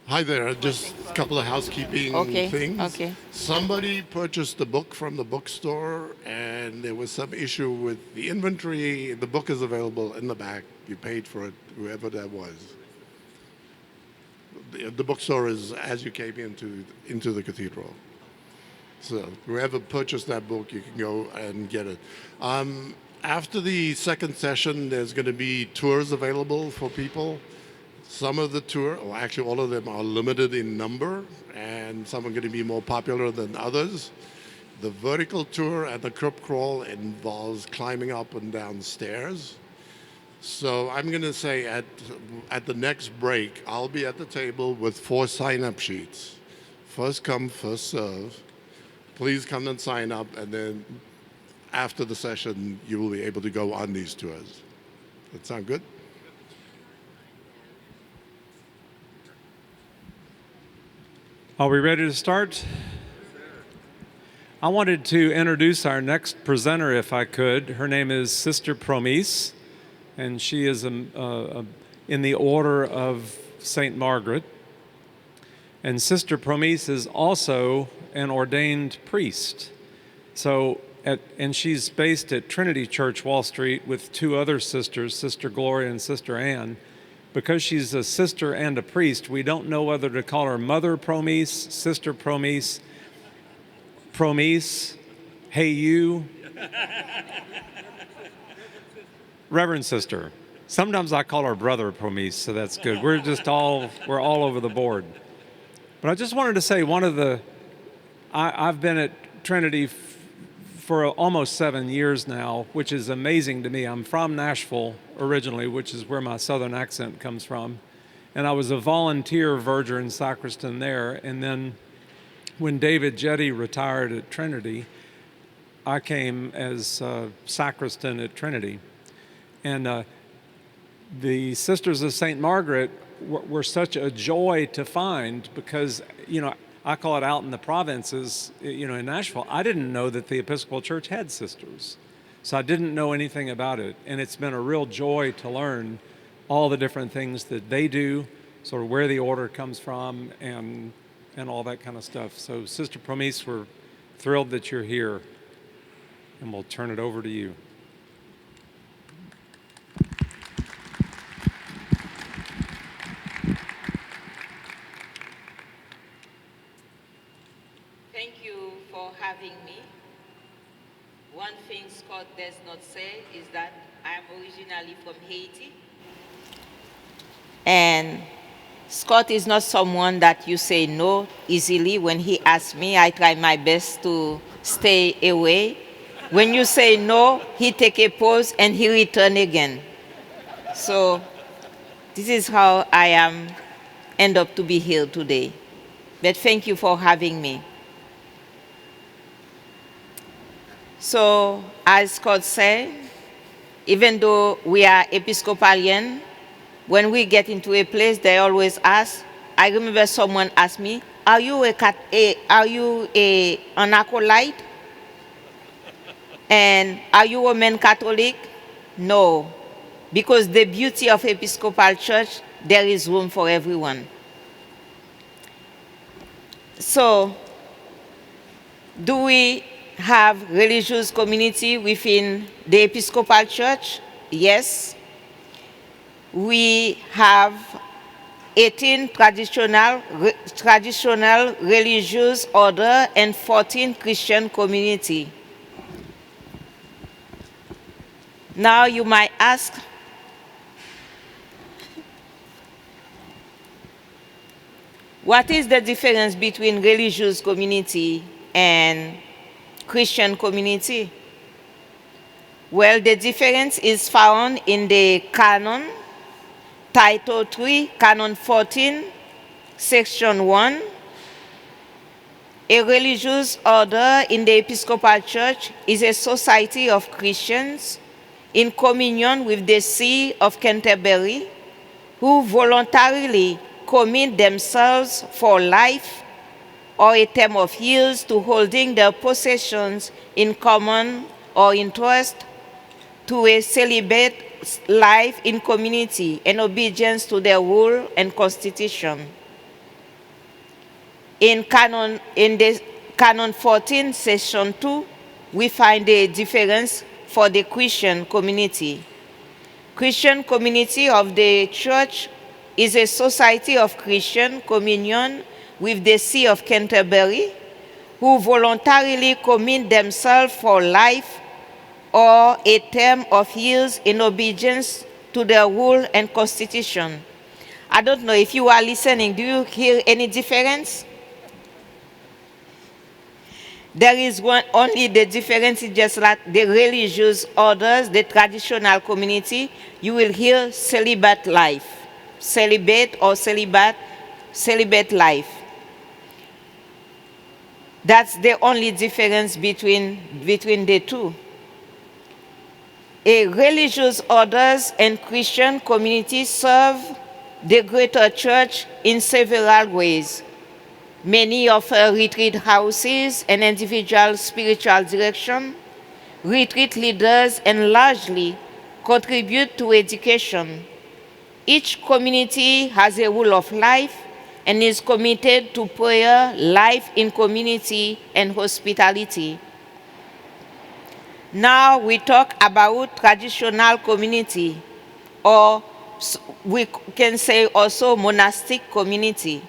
Hi there, just a couple of housekeeping things. Okay. Somebody purchased the book from the bookstore and there was some issue with the inventory. The book is available in the back. You paid for it, whoever that was. The bookstore is as you came into the cathedral. So whoever purchased that book, you can go and get it. After the second session, there's going to be tours available for people. Some of the tour, or actually all of them, are limited in number, and some are going to be more popular than others. The vertical tour and the crypt crawl involves climbing up and down stairs. So I'm going to say at the next break, I'll be at the table with 4 sign-up sheets. First come, first serve. Please come and sign up, and then after the session, you will be able to go on these tours. That sound good? Are we ready to start? I wanted to introduce our next presenter, if I could. Her name is Sister Promise, and she is in the Order of St. Margaret. And Sister Promise is also an ordained priest. And she's based at Trinity Church, Wall Street, with 2 other sisters, Sister Gloria and Sister Ann. Because she's a sister and a priest, we don't know whether to call her Mother Promise, Sister Promise, hey you, Reverend Sister. Sometimes I call her Brother Promise, so that's good. We're all over the board. But I just wanted to say I've been at Trinity for almost 7 years now, which is amazing to me. I'm from Nashville originally, which is where my southern accent comes from. And I was a volunteer verger and sacristan there. And then when David Jetty retired at Trinity, I came as sacristan at Trinity. And the Sisters of St. Margaret were such a joy to find because, I call it out in the provinces, in Nashville. I didn't know that the Episcopal Church had sisters. So I didn't know anything about it. And it's been a real joy to learn all the different things that they do, sort of where the order comes from and all that kind of stuff. So Sister Promise, we're thrilled that you're here. And we'll turn it over to you. Thank you for having me. One thing Scott does not say is that I'm originally from Haiti. And Scott is not someone that you say no easily. When he asks me, I try my best to stay away. When you say no, he take a pause and he return again. So this is how I end up to be here today. But thank you for having me. So, as Scott said, even though we are Episcopalian, when we get into a place, they always ask. I remember someone asked me, "Are you an acolyte? And are you Roman Catholic?" No, because the beauty of Episcopal Church, there is room for everyone. So, do we have religious community within the Episcopal Church? Yes. We have 18 traditional religious order and 14 Christian community. Now you might ask, what is the difference between religious community and Christian community? Well, the difference is found in the canon, Title 3, Canon 14, Section 1. A religious order in the Episcopal Church is a society of Christians in communion with the See of Canterbury who voluntarily commit themselves for life or a term of years to holding their possessions in common or in trust to a celibate life in community and obedience to the rule and constitution. In the Canon 14, Section 2, we find a difference for the Christian community. Christian community of the Church is a society of Christian communion with the See of Canterbury, who voluntarily commit themselves for life or a term of years in obedience to the rule and constitution. I don't know if you are listening, do you hear any difference? There is only the difference is just like the religious orders, the traditional community, you will hear celibate life, celibate life. That's the only difference between the two. A religious orders and Christian community serve the greater church in several ways. Many offer retreat houses and individual spiritual direction. Retreat leaders and largely contribute to education. Each community has a rule of life and is committed to prayer, life in community, and hospitality. Now we talk about traditional community, or we can say also monastic community.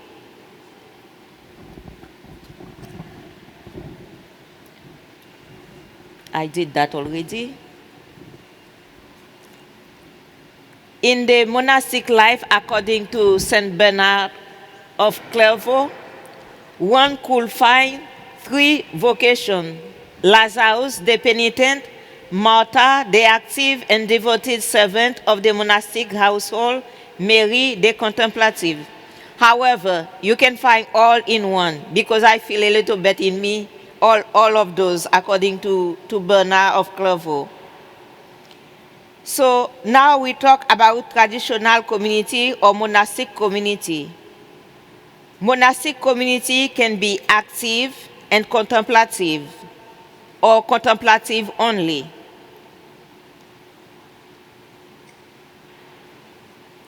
I did that already. In the monastic life, according to Saint Bernard of Clairvaux, one could find 3 vocations: Lazarus, the penitent; Martha, the active and devoted servant of the monastic household; Mary, the contemplative. However, you can find all in one, because I feel a little bit in me, all of those, according to Bernard of Clairvaux. So now we talk about traditional community or monastic community. Monastic community can be active and contemplative, or contemplative only.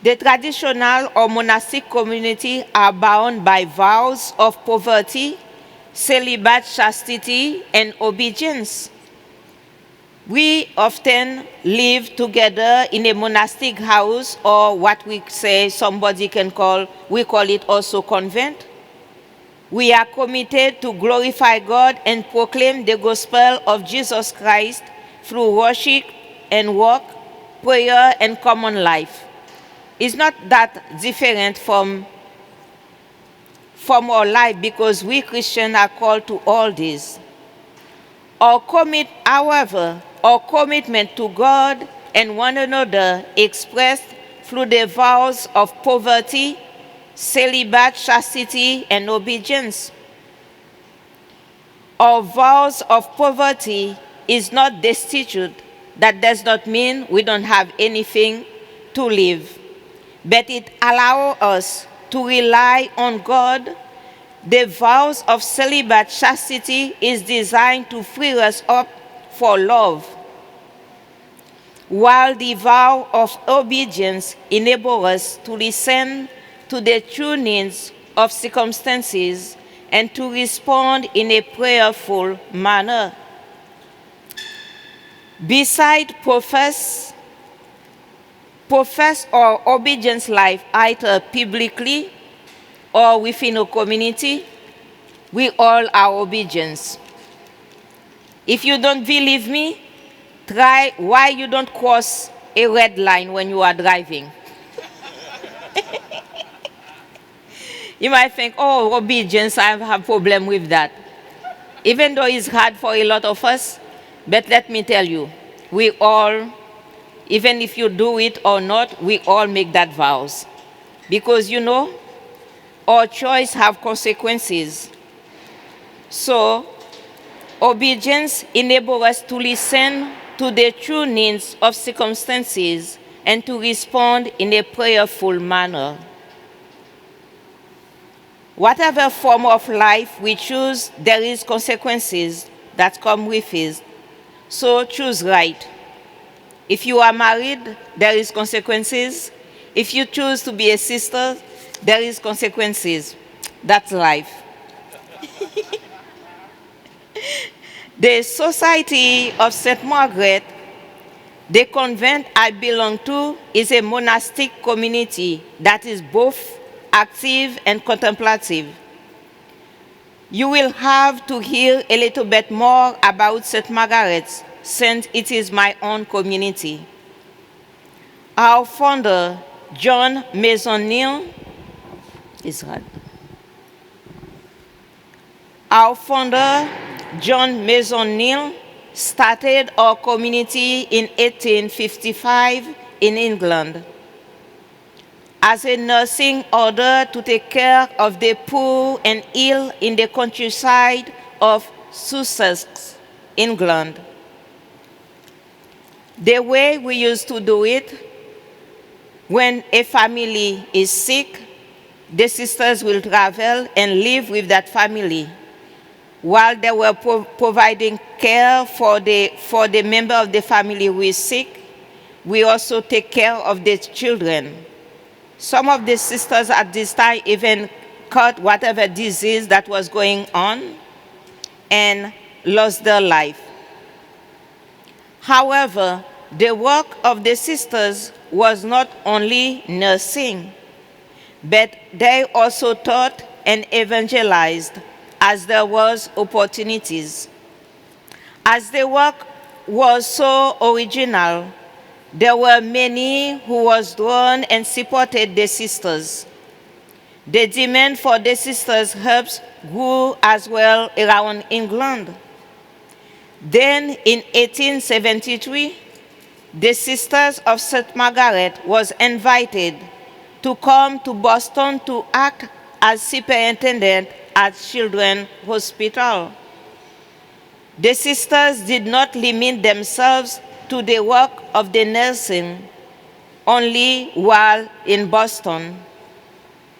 The traditional or monastic community are bound by vows of poverty, celibate, chastity, and obedience. We often live together in a monastic house, or what we say we call it also convent. We are committed to glorify God and proclaim the gospel of Jesus Christ through worship and work, prayer, and common life. It's not that different from our life, because we Christians are called to all this. However, our commitment to God and one another expressed through the vows of poverty, celibate, chastity, and obedience. Our vows of poverty is not destitute. That does not mean we don't have anything to live, but it allows us to rely on God. The vows of celibate chastity is designed to free us up for love, while the vow of obedience enables us to listen to the true needs of circumstances and to respond in a prayerful manner. Beside profess or obedience life, either publicly or within a community, we all are obedience. If you don't believe me, try why you don't cross a red line when you are driving. You might think, oh, obedience, I have a problem with that. Even though it's hard for a lot of us, but let me tell you, we all, even if you do it or not, we all make that vows. Because our choice have consequences. So, obedience enables us to listen to the true needs of circumstances and to respond in a prayerful manner. Whatever form of life we choose, there is consequences that come with it. So choose right. If you are married, there is consequences. If you choose to be a sister, there is consequences. That's life. The Society of St. Margaret, the convent I belong to, is a monastic community that is both active and contemplative. You will have to hear a little bit more about St. Margaret's, since it is my own community. Our founder, John Maisonneuve, is right. Our founder, John Maisonneuve, started our community in 1855 in England as a nursing order to take care of the poor and ill in the countryside of Sussex, England. The way we used to do it, when a family is sick, the sisters will travel and live with that family. While they were providing care for the member of the family who is sick, we also take care of the children. Some of the sisters at this time even caught whatever disease that was going on and lost their life. However, the work of the sisters was not only nursing, but they also taught and evangelized as there was opportunities. As the work was so original, there were many who was drawn and supported the sisters. The demand for the sisters' helps grew as well around England. Then in 1873, the Sisters of St. Margaret was invited to come to Boston to act as superintendent at Children's Hospital. The sisters did not limit themselves to the work of the nursing only while in Boston.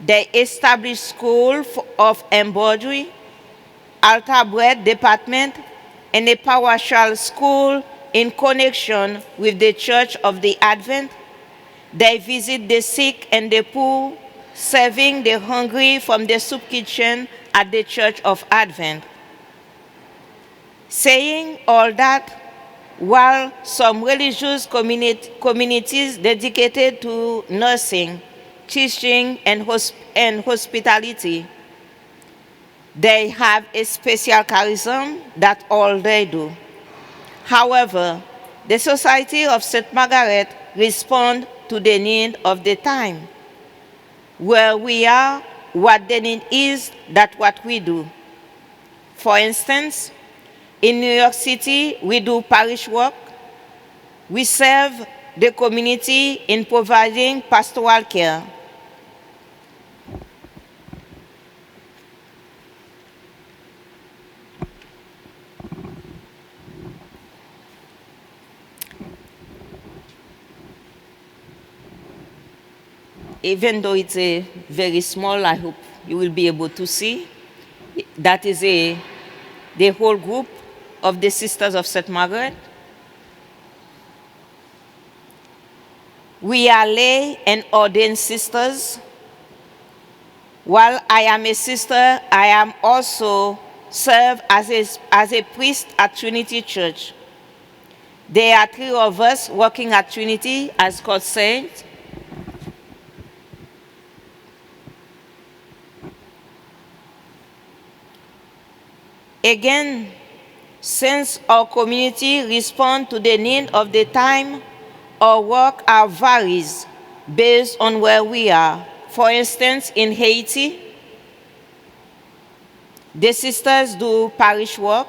They established school of embroidery, altar bread department, and a parochial school in connection with the Church of the Advent. They visit the sick and the poor, serving the hungry from the soup kitchen at the Church of Advent. Saying all that, while some religious communities dedicated to nursing, teaching, and hospitality, they have a special charism that all they do. However, the Society of St. Margaret responds to the need of the time. Where we are, what the need is, that's what we do. For instance, in New York City, we do parish work. We serve the community in providing pastoral care. Even though it's a very small, I hope you will be able to see. That is the whole group of the Sisters of St. Margaret. We are lay and ordained sisters. While I am a sister, I am also serve as a priest at Trinity Church. There are 3 of us working at Trinity as God said. Again, since our community responds to the need of the time, our work varies based on where we are. For instance, in Haiti, the sisters do parish work,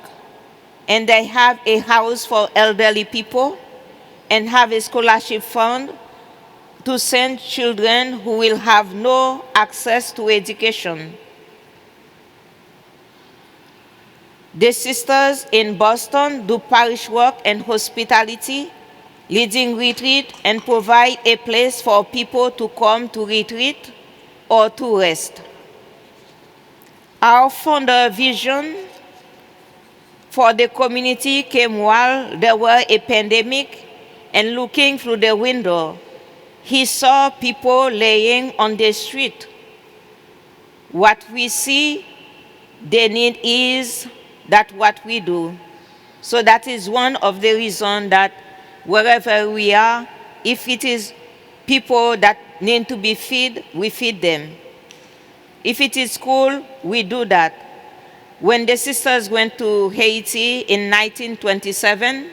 and they have a house for elderly people and have a scholarship fund to send children who will have no access to education. The sisters in Boston do parish work and hospitality, leading retreat and provide a place for people to come to retreat or to rest. Our founder vision for the community came while there were a pandemic and looking through the window, he saw people laying on the street. What we see, the need is that what we do. So that is one of the reasons that wherever we are, if it is people that need to be fed, we feed them. If it is school, we do that. When the sisters went to Haiti in 1927,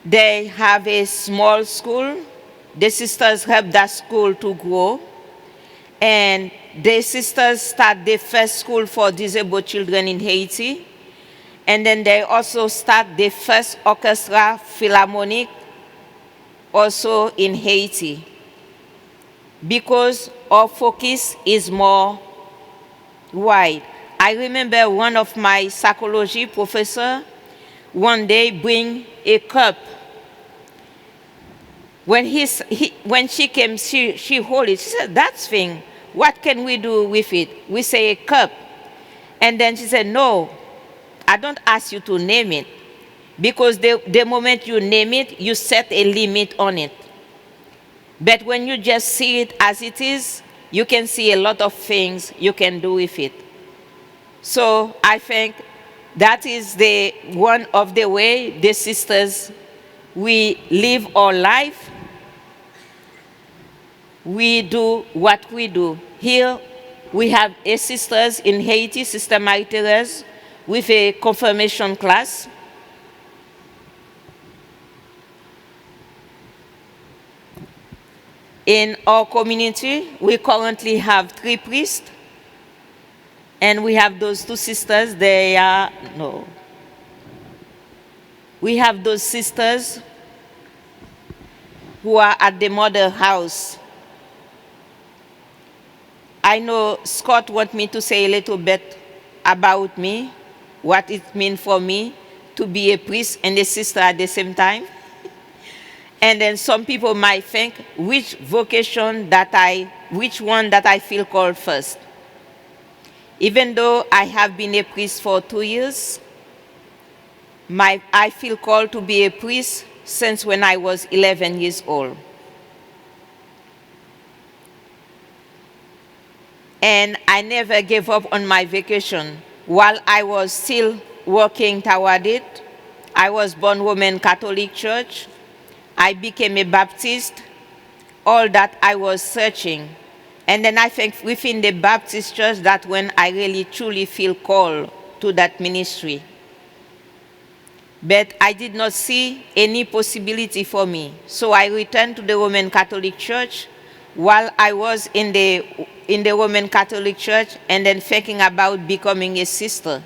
they have a small school. The sisters helped that school to grow. And the sisters start the first school for disabled children in Haiti. And then they also start the first orchestra philharmonic also in Haiti. Because our focus is more wide. I remember one of my psychology professor one day bring a cup. When she came, she hold it. She said, "That's thing. What can we do with it?" We say a cup. And then she said, "No, I don't ask you to name it. Because the moment you name it, you set a limit on it. But when you just see it as it is, you can see a lot of things you can do with it." So I think that is one of the way the sisters, we live our life. We do what we do. Here we have a sisters in Haiti, Sister Marie-Thérèse, with a confirmation class. In our community, we currently have 3 priests. And we have those 2 sisters, we have those sisters who are at the mother house. I know Scott wants me to say a little bit about me, what it means for me to be a priest and a sister at the same time. And then some people might think which one that I feel called first. Even though I have been a priest for 2 years, I feel called to be a priest since when I was 11 years old. And I never gave up on my vocation. While I was still working toward it, I was born Roman Catholic Church. I became a Baptist. All that I was searching. And then I think within the Baptist church, that's when I really truly feel called to that ministry. But I did not see any possibility for me. So I returned to the Roman Catholic Church while I was in the Roman Catholic Church, and then thinking about becoming a sister.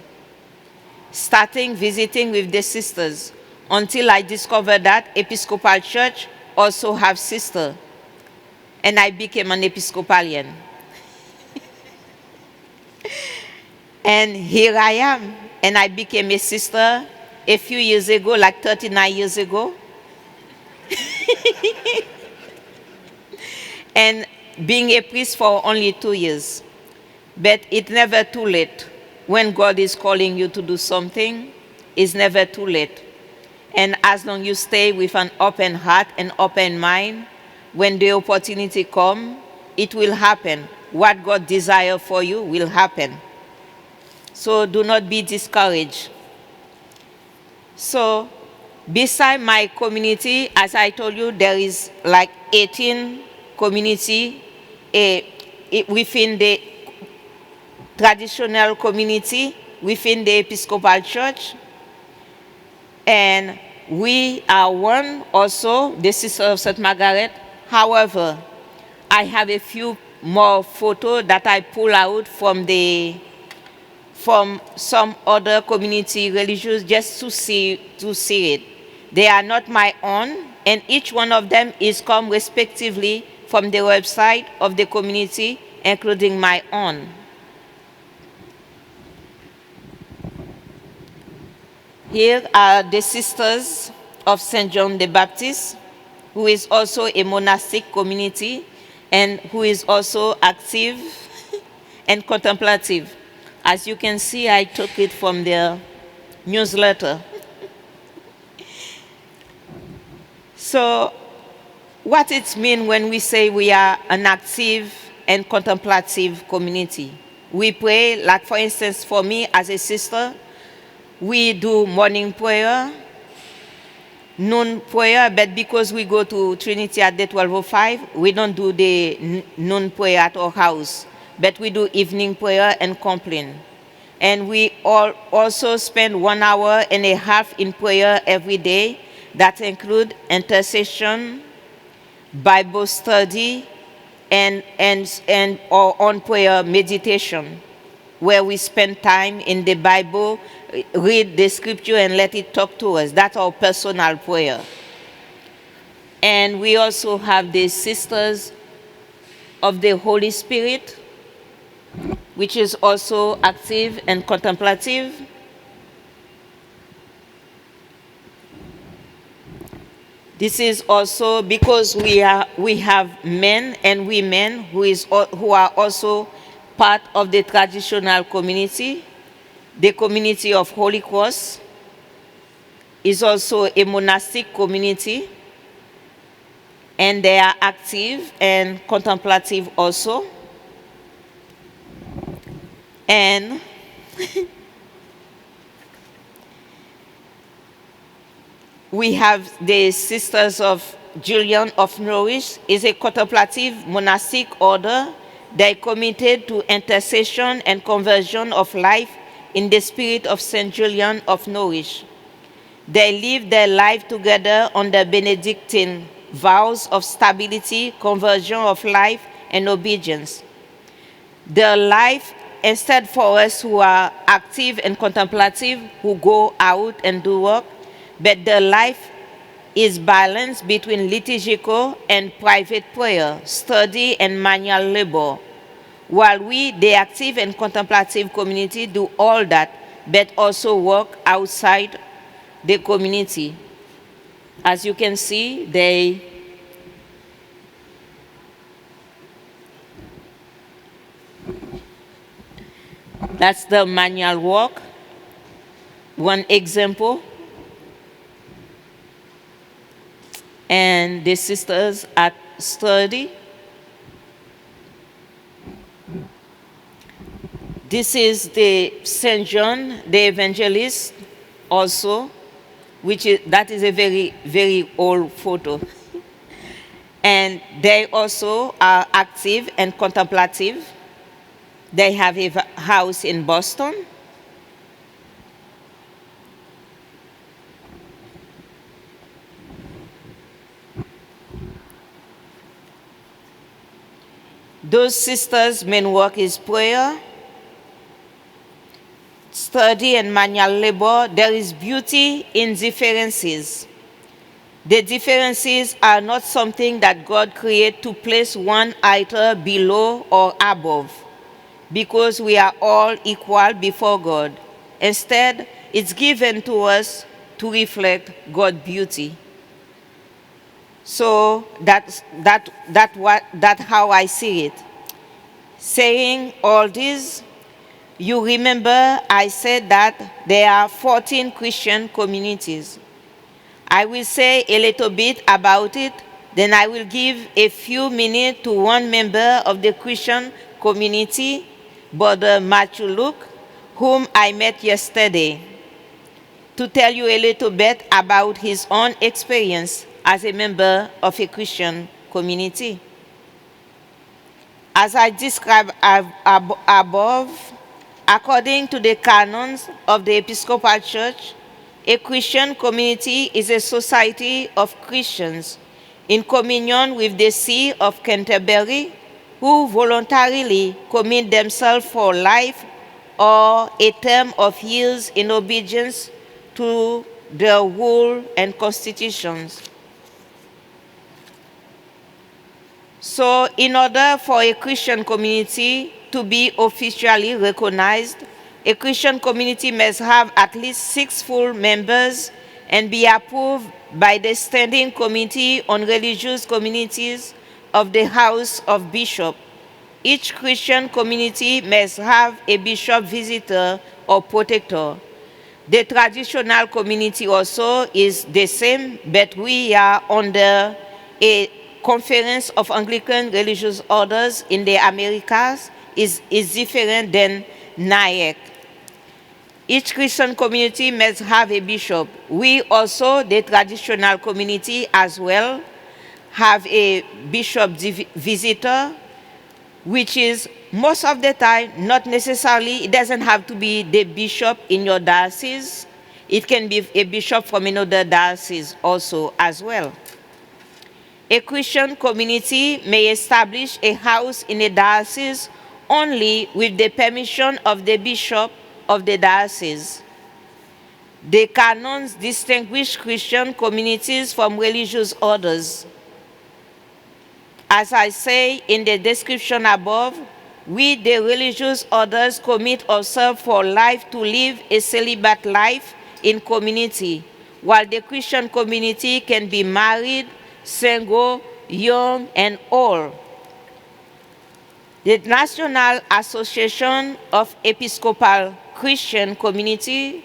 Starting visiting with the sisters until I discovered that Episcopal Church also have sisters. And I became an Episcopalian. And here I am. And I became a sister a few years ago, like 39 years ago. And being a priest for only 2 years. But it's never too late. When God is calling you to do something, it's never too late. And as long as you stay with an open heart and open mind, when the opportunity comes, it will happen. What God desires for you will happen. So do not be discouraged. So beside my community, as I told you, there is like 18 community within the traditional community, within the Episcopal Church. And we are one also, the Sister of St. Margaret. However, I have a few more photos that I pull out from some other community religious just to see it. They are not my own, and each one of them is come respectively from the website of the community, including my own. Here are the Sisters of St. John the Baptist, who is also a monastic community and who is also active and contemplative. As you can see, I took it from their newsletter. So what it means when we say we are an active and contemplative community? We pray, like for instance, for me as a sister, we do morning prayer, noon prayer, but because we go to Trinity at the 12:05, we don't do the noon prayer at our house, but we do evening prayer and complain. And we also spend 1.5 hours in prayer every day. That include intercession, Bible study, and our own prayer meditation, where we spend time in the Bible, read the scripture and let it talk to us. That's our personal prayer. And we also have the Sisters of the Holy Spirit, which is also active and contemplative. This is also because we have men and women who are also part of the traditional community. The community of Holy Cross is also a monastic community, and they are active and contemplative also. And we have the Sisters of Julian of Norwich, is a contemplative monastic order. They committed to intercession and conversion of life in the spirit of Saint Julian of Norwich. They live their life together under Benedictine vows of stability, conversion of life, and obedience. Their life, instead for us who are active and contemplative, who go out and do work, but their life is balanced between liturgical and private prayer, study and manual labor. While we, the active and contemplative community, do all that, but also work outside the community. As you can see, that's the manual work. One example. And the sisters at study. This is the Saint John, the evangelist, also, that is a very, very old photo. And they also are active and contemplative. They have a house in Boston. Those sisters' main work is prayer, study, and manual labor. There is beauty in differences. The differences are not something that God created to place one either below or above, because we are all equal before God. Instead, it's given to us to reflect God's beauty. So that's how I see it. Saying all this, you remember I said that there are 14 Christian communities. I will say a little bit about it, then I will give a few minutes to one member of the Christian community, Brother Matthew Luke, whom I met yesterday, to tell you a little bit about his own experience as a member of a Christian community. As I described above, according to the canons of the Episcopal Church, a Christian community is a society of Christians in communion with the See of Canterbury who voluntarily commit themselves for life or a term of years in obedience to their rule and constitutions. So in order for a Christian community to be officially recognized, a Christian community must have at least 6 full members and be approved by the Standing Committee on Religious Communities of the House of Bishops. Each Christian community must have a bishop visitor or protector. The traditional community also is the same, but we are under a Conference of Anglican Religious Orders in the Americas is different than NAEC. Each Christian community must have a bishop. We also, the traditional community as well, have a bishop visitor, which is most of the time, not necessarily, it doesn't have to be the bishop in your diocese. It can be a bishop from another diocese also as well. A Christian community may establish a house in a diocese only with the permission of the bishop of the diocese. The canons distinguish Christian communities from religious orders. As I say in the description above, we, the religious orders, commit ourselves for life to live a celibate life in community, while the Christian community can be married, single, young, and old. The National Association of Episcopal Christian Communities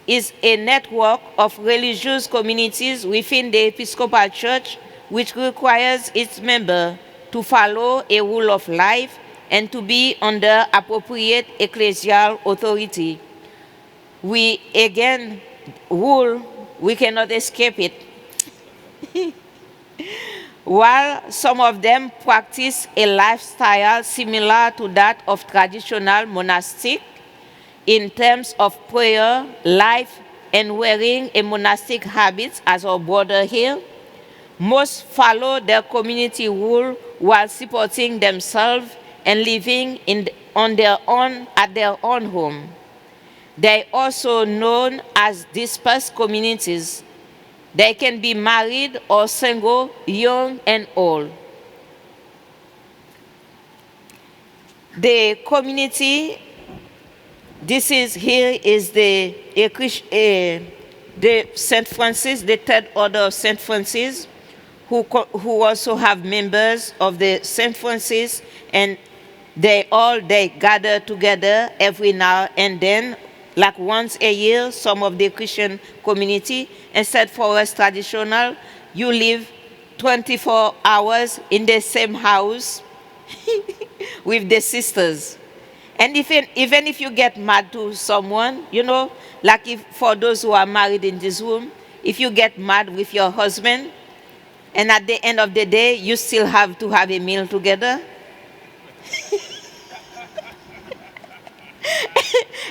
is a network of religious communities within the Episcopal Church which requires its members to follow a rule of life and to be under appropriate ecclesial authority. We, again, rule, we cannot escape it. While some of them practice a lifestyle similar to that of traditional monastic in terms of prayer, life, and wearing a monastic habit as our brother here, most follow their community rule while supporting themselves and living on their own at their own home. They are also known as dispersed communities. They can be married or single, young and old. The community, this is here is the Saint Francis, the Third Order of Saint Francis, who also have members of the Saint Francis, and they gather together every now and then, like once a year, some of the Christian community. Instead, for us traditional, you live 24 hours in the same house with the sisters. And even if you get mad to someone, you know, like for those who are married in this room, if you get mad with your husband, and at the end of the day, you still have to have a meal together.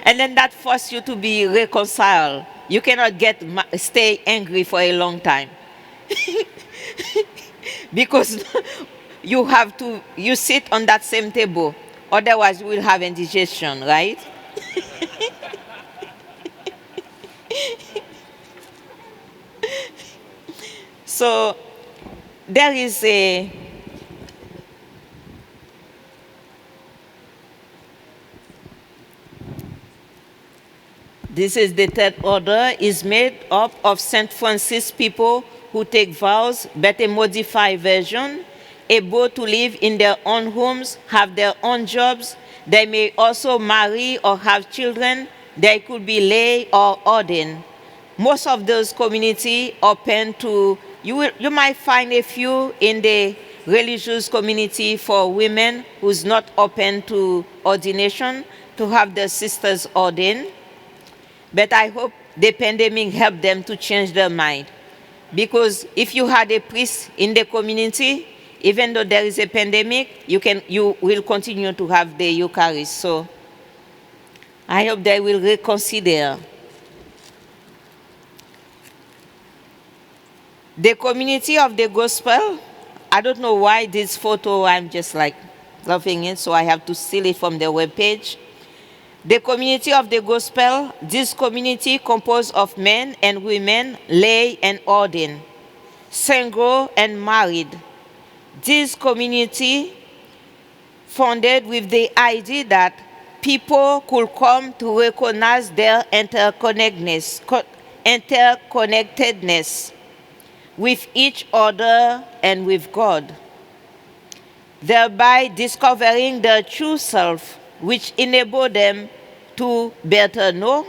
And then that forces you to be reconciled. You cannot stay angry for a long time. Because you sit on that same table. Otherwise, you will have indigestion, right? So, there is this is the Third Order, is made up of St. Francis people who take vows, but a modified version, able to live in their own homes, have their own jobs. They may also marry or have children. They could be lay or ordained. Most of those communities open to, you might find a few in the religious community for women who's not open to ordination, to have their sisters ordained. But I hope the pandemic helped them to change their mind. Because if you had a priest in the community, even though there is a pandemic, you will continue to have the Eucharist. So I hope they will reconsider. The community of the gospel, I don't know why this photo, I'm just like loving it, so I have to steal it from the webpage. The community of the gospel, this community composed of men and women, lay and ordained, single and married. This community founded with the idea that people could come to recognize their interconnectedness with each other and with God, thereby discovering their true self, which enable them to better know,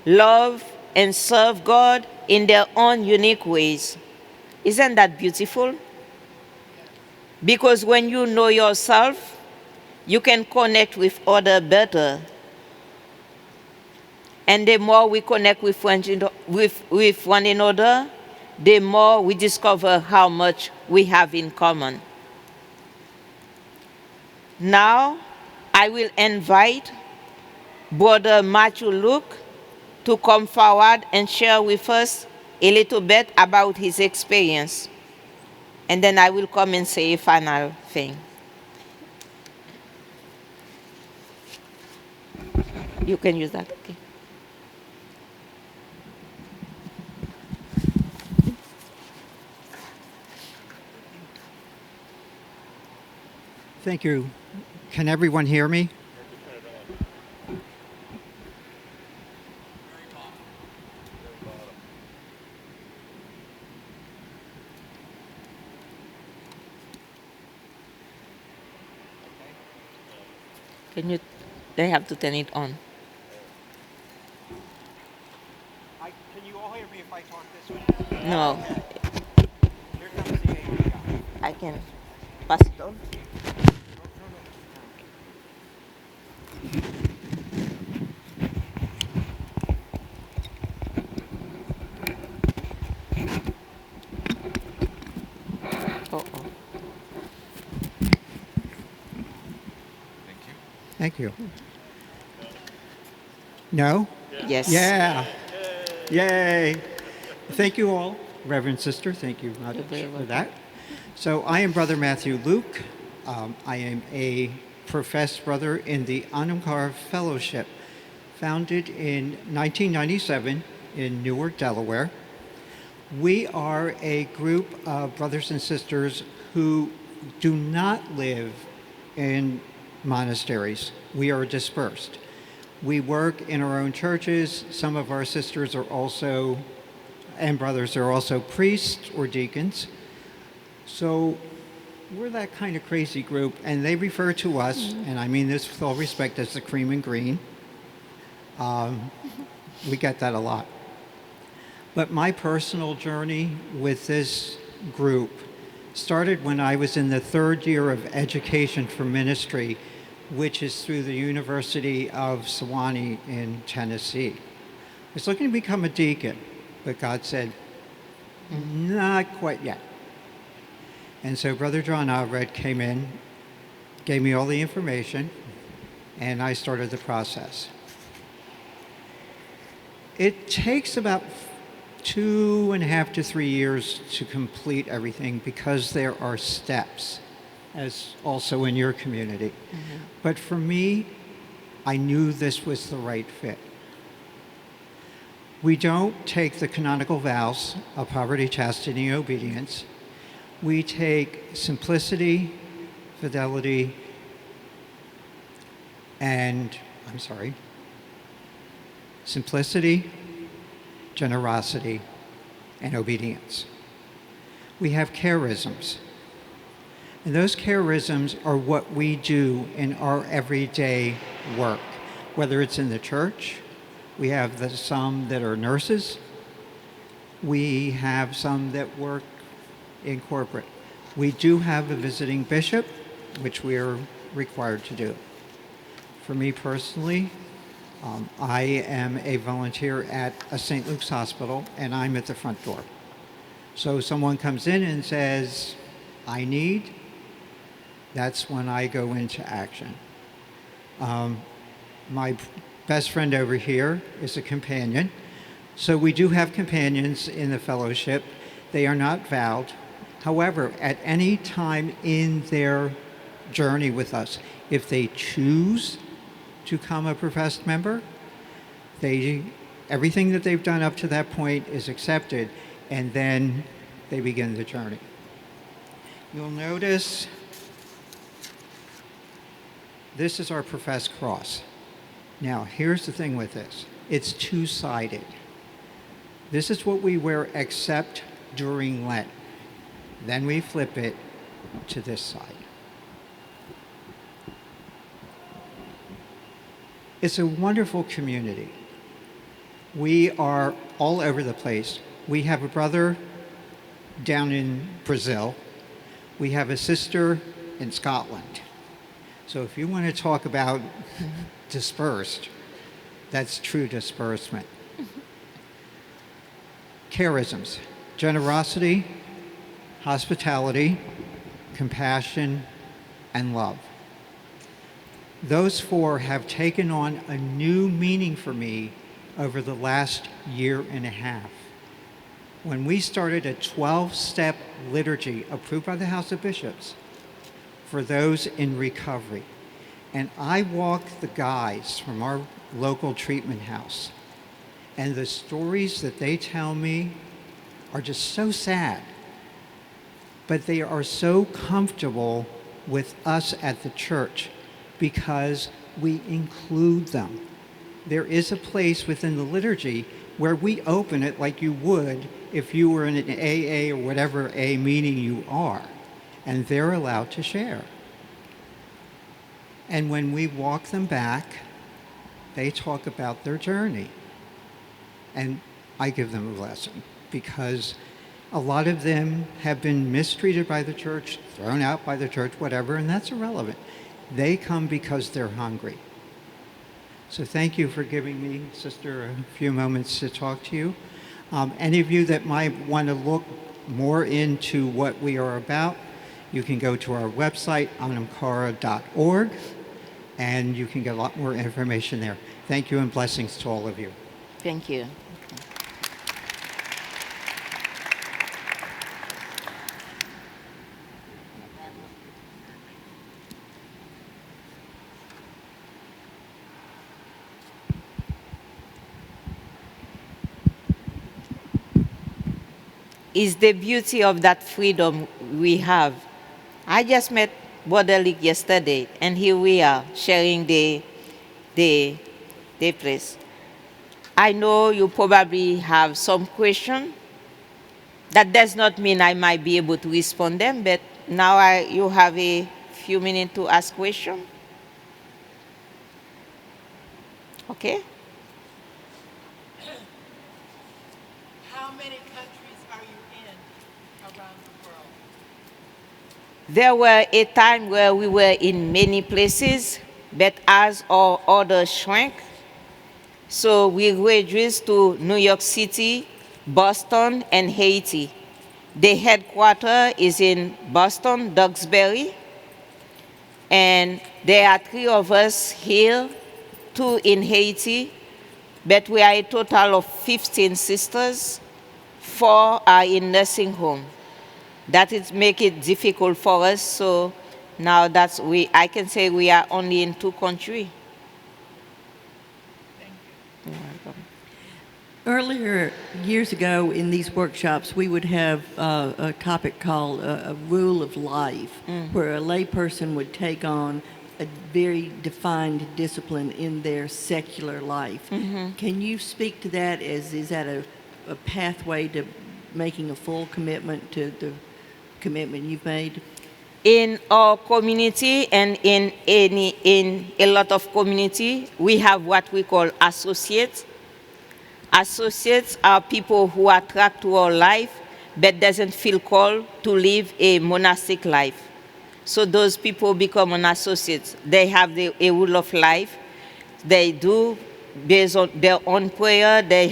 love, and serve God in their own unique ways. Isn't that beautiful? Because when you know yourself, you can connect with others better. And the more we connect with one another, the more we discover how much we have in common. Now, I will invite Brother Matthew Luke to come forward and share with us a little bit about his experience. And then I will come and say a final thing. You can use that, okay. Thank you. Can everyone hear me? Can you, they have to turn it on. Can you all hear me if I talk this way? No, Here comes the AV guy. I can pass it on. Oh. Thank you. No? Yes. Yeah. Yay. Thank you all, Reverend Sister. Thank you much You're very for welcome. that. So I am Brother Matthew Luke. I am a professed brother in the Anumkar Fellowship, founded in 1997 in Newark, Delaware. We are a group of brothers and sisters who do not live in monasteries. We are dispersed. We work in our own churches. Some of our sisters are also, and brothers are also priests or deacons. So we're that kind of crazy group, and they refer to us, and I mean this with all respect, as the cream and green. We get that a lot. But my personal journey with this group started when I was in the third year of education for ministry, which is through the University of Sewanee in Tennessee. I was looking to become a deacon, but God said, not quite yet. And so Brother John Alred came in, gave me all the information, and I started the process. It takes about 2.5 to 3 years to complete everything because there are steps, as also in your community. Mm-hmm. But for me, I knew this was the right fit. We don't take the canonical vows of poverty, chastity, and obedience. We take simplicity, fidelity, simplicity, generosity, and obedience. We have charisms. And those charisms are what we do in our everyday work, whether it's in the church. We have some that are nurses. We have some that work in corporate. We do have a visiting bishop, which we are required to do. For me personally, I am a volunteer at a St. Luke's hospital, and I'm at the front door. So someone comes in and says, I need, that's when I go into action. My best friend over here is a companion. So we do have companions in the fellowship. They are not vowed. However, at any time in their journey with us, if they choose to become a professed member, everything that they've done up to that point is accepted, and then they begin the journey. You'll notice this is our professed cross. Now, here's the thing with this. It's two-sided. This is what we wear except during Lent. Then we flip it to this side. It's a wonderful community. We are all over the place. We have a brother down in Brazil. We have a sister in Scotland. So if you want to talk about dispersed, that's true disbursement. Charisms: generosity, hospitality, compassion, and love. Those four have taken on a new meaning for me over the last year and a half. When we started a 12-step liturgy approved by the House of Bishops for those in recovery, and I walked the guys from our local treatment house, and the stories that they tell me are just so sad, but they are so comfortable with us at the church because we include them. There is a place within the liturgy where we open it like you would if you were in an AA or whatever A meeting you are, and they're allowed to share. And when we walk them back, they talk about their journey. And I give them a lesson because a lot of them have been mistreated by the church, thrown out by the church, whatever, and that's irrelevant. They come because they're hungry. So thank you for giving me, Sister, a few moments to talk to you. Any of you that might want to look more into what we are about, you can go to our website, anamcara.org, and you can get a lot more information there. Thank you and blessings to all of you. Thank you. Is the beauty of that freedom we have. I just met Brother Lick yesterday, and here we are sharing the place. I know you probably have some question. That does not mean I might be able to respond them, but now you have a few minutes to ask question. Okay? How many countries are you in around the world? There were a time where we were in many places, but as our order shrank, so we reduced to New York City, Boston, and Haiti. The headquarters is in Boston, Duxbury, and there are 3 of us here, 2 in Haiti, but we are a total of 15 sisters. 4 are in nursing home. That is make it difficult for us. So now I can say we are only in 2 countries. You're welcome. Earlier, years ago, in these workshops, we would have a topic called a rule of life, where a layperson would take on a very defined discipline in their secular life. Can you speak to that? Is that a pathway to making a full commitment to the commitment you've made? In our community and in a lot of community, we have what we call associates. Associates are people who are attracted to our life but doesn't feel called to live a monastic life. So those people become an associate. They have a rule of life. They do based on their own prayer. They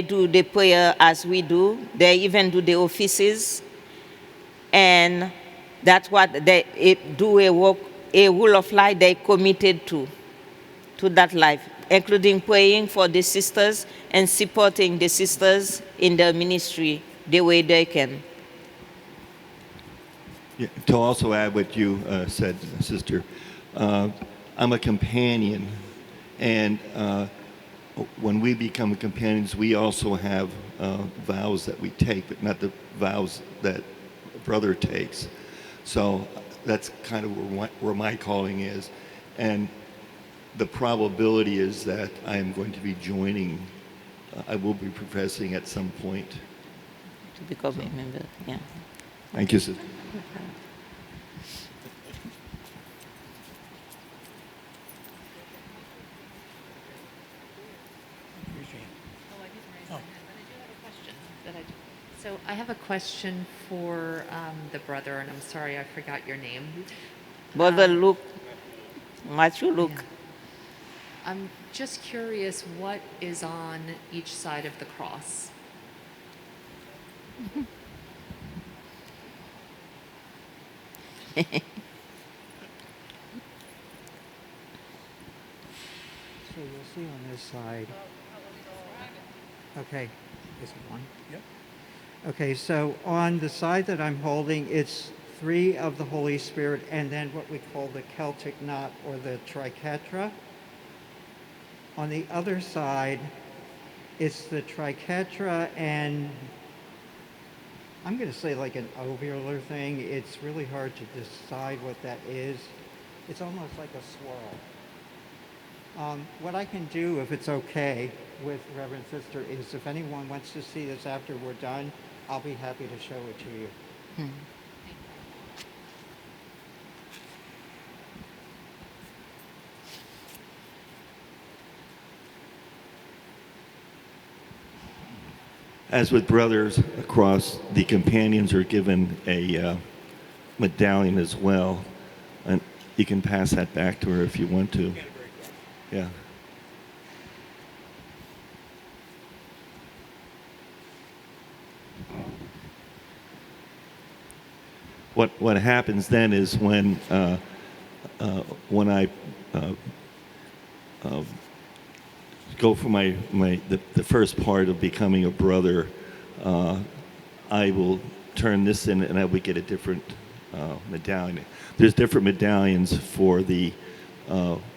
do the prayer as we do. They even do the offices. And that's what they do a rule of life they committed to that life, including praying for the sisters and supporting the sisters in their ministry the way they can. Yeah, to also add what you said, Sister, I'm a companion, and when we become companions, we also have vows that we take, but not the vows that a brother takes. So that's kind of where my calling is, and the probability is that I am going to be joining. I will be professing at some point. To become a member, yeah. Thank you, Sister. Raise your I have a question for the brother, and I'm sorry I forgot your name. Brother Luke, Matthew Luke. I'm just curious what is on each side of the cross. So you'll see on this side. Okay, is it one? Yep. Okay, so on the side that I'm holding, it's 3 of the Holy Spirit and then what we call the Celtic knot or the triquetra. On the other side, it's the triquetra and I'm going to say like an ovular thing. It's really hard to decide what that is. It's almost like a swirl. What I can do, if it's okay with Reverend Sister, is if anyone wants to see this after we're done, I'll be happy to show it to you. As with brothers across, the companions are given a medallion as well. And you can pass that back to her if you want to. Yeah. What happens then is when I go for the first part of becoming a brother, I will turn this in and I would get a different medallion. There's different medallions for the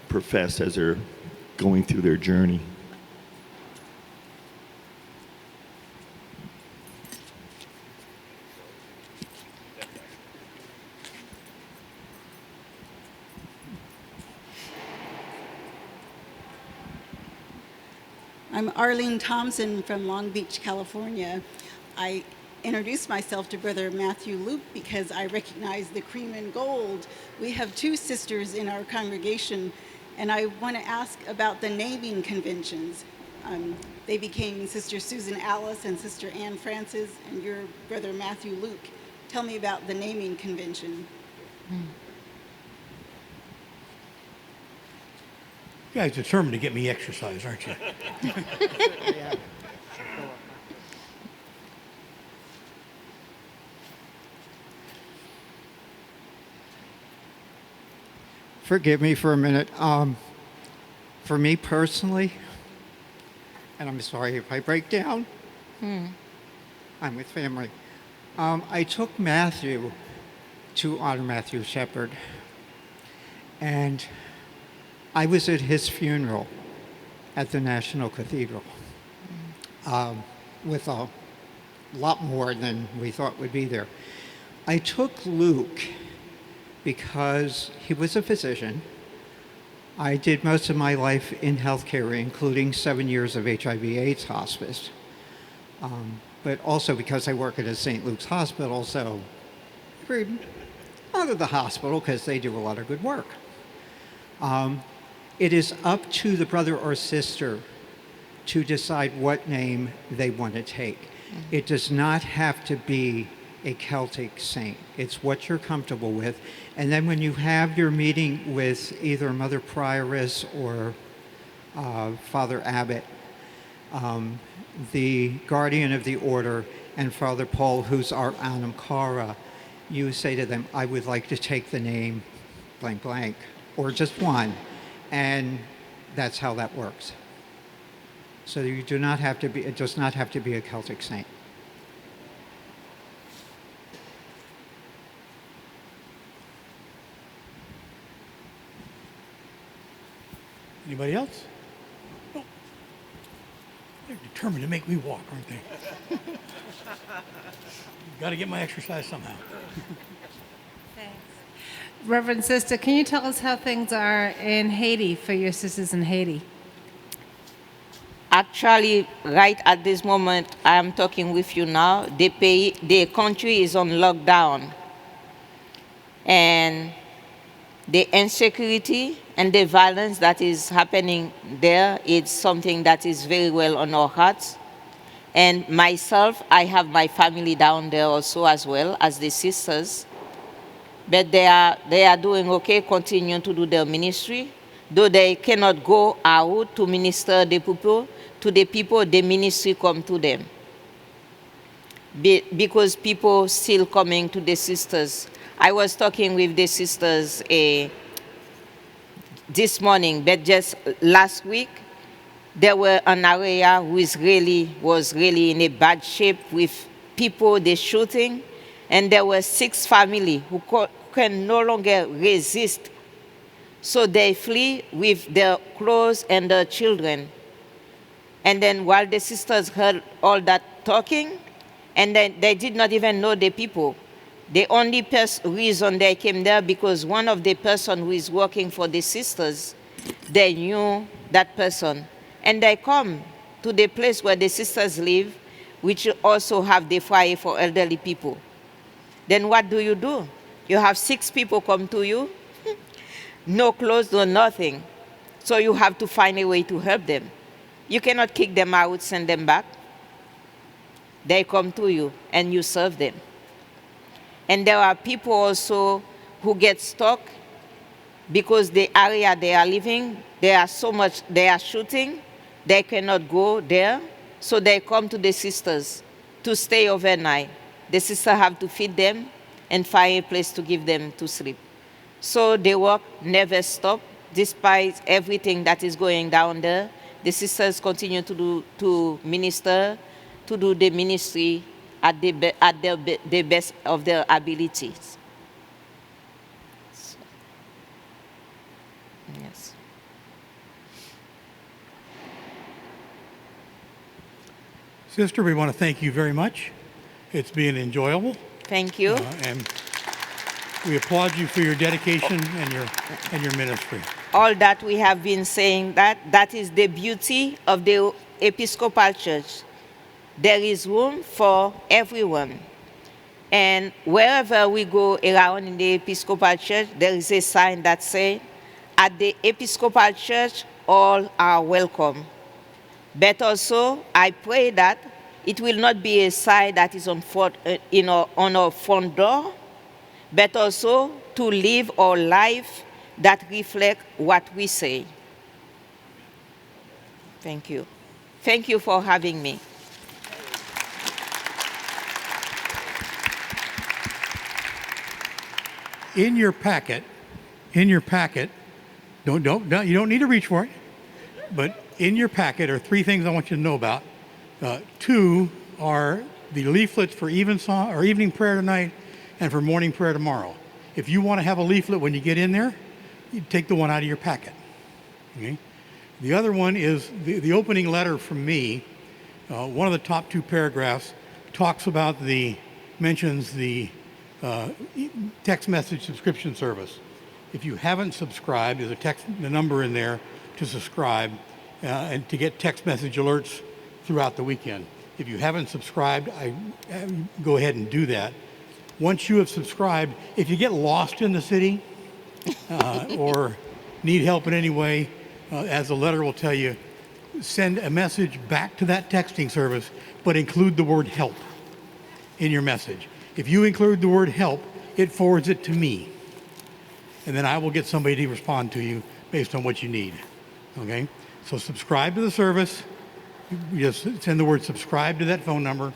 professed as they're going through their journey. I'm Arlene Thompson from Long Beach, California. I introduced myself to Brother Matthew Luke because I recognize the cream and gold. We have 2 sisters in our congregation, and I want to ask about the naming conventions. They became Sister Susan Alice and Sister Anne Francis, and your Brother Matthew Luke. Tell me about the naming convention. You guys determined to get me exercise, aren't you? Yeah. Forgive me for a minute. For me personally, and I'm sorry if I break down, I'm with family. I took Matthew to honor Matthew Shepard, and I was at his funeral at the National Cathedral with a lot more than we thought would be there. I took Luke because he was a physician. I did most of my life in healthcare, including 7 years of HIV/AIDS hospice, but also because I work at a St. Luke's hospital, so we're out of the hospital because they do a lot of good work. It is up to the brother or sister to decide what name they want to take. It does not have to be a Celtic saint. It's what you're comfortable with. And then when you have your meeting with either Mother Prioress or Father Abbot, the guardian of the order, and Father Paul, who's our Anam Cara, you say to them, I would like to take the name blank blank, or just one. And that's how that works. So you do not have to be, it does not have to be a Celtic saint. Anybody else? No. They're determined to make me walk, aren't they? Got to get my exercise somehow. Reverend Sister, can you tell us how things are in Haiti for your sisters in Haiti? Actually, right at this moment, I am talking with you now. The country is on lockdown. And the insecurity and the violence that is happening there is something that is very well on our hearts. And myself, I have my family down there also as well as the sisters. But they are doing okay, continuing to do their ministry. Though they cannot go out to minister to the people, the ministry come to them. Because people still coming to the sisters. I was talking with the sisters this morning, but just last week, there were an area who was really in a bad shape with people, they shooting, and there were 6 families who can no longer resist. So they flee with their clothes and their children. And then while the sisters heard all that talking, and then they did not even know the people. The only reason they came there because one of the person who is working for the sisters, they knew that person. And they come to the place where the sisters live, which also have the foyer for elderly people. Then what do? You have 6 people come to you, no clothes, no nothing. So you have to find a way to help them. You cannot kick them out, send them back. They come to you and you serve them. And there are people also who get stuck because the area they are living, they are shooting, they cannot go there, so they come to the sisters to stay overnight. The sisters have to feed them and find a place to give them to sleep. So the work never stops, despite everything that is going down there. The sisters continue to minister, to do the ministry at the best of their abilities. So, yes. Sister, we want to thank you very much. It's been enjoyable. Thank you. And we applaud you for your dedication and your ministry. All that we have been saying, that is the beauty of the Episcopal Church. There is room for everyone. And wherever we go around in the Episcopal Church, there is a sign that says, at the Episcopal Church, all are welcome. But also, I pray that it will not be a sign that is on our front door, but also to live our life that reflect what we say. Thank you. Thank you for having me. In your packet, you don't need to reach for it, but in your packet are 3 things I want you to know about. 2 are the leaflets for evensong or evening prayer tonight and for morning prayer tomorrow. If you want to have a leaflet when you get in there, you take the one out of your packet. Okay? The other one is the opening letter from me. One of the top 2 paragraphs mentions the text message subscription service. If you haven't subscribed, there's the number in there to subscribe and to get text message alerts throughout the weekend. If you haven't subscribed, I go ahead and do that. Once you have subscribed, if you get lost in the city or need help in any way, as the letter will tell you, send a message back to that texting service, but include the word help in your message. If you include the word help, it forwards it to me. And then I will get somebody to respond to you based on what you need. Okay? So subscribe to the service. You just send the word subscribe to that phone number.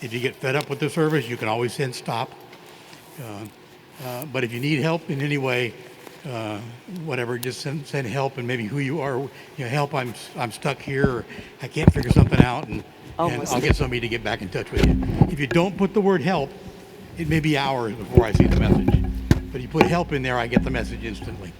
If you get fed up with the service, you can always send stop. But if you need help in any way, whatever, just send help and maybe who you are. Help, I'm stuck here, or I can't figure something out, and I'll get somebody to get back in touch with you. If you don't put the word help, it may be hours before I see the message. But if you put help in there, I get the message instantly.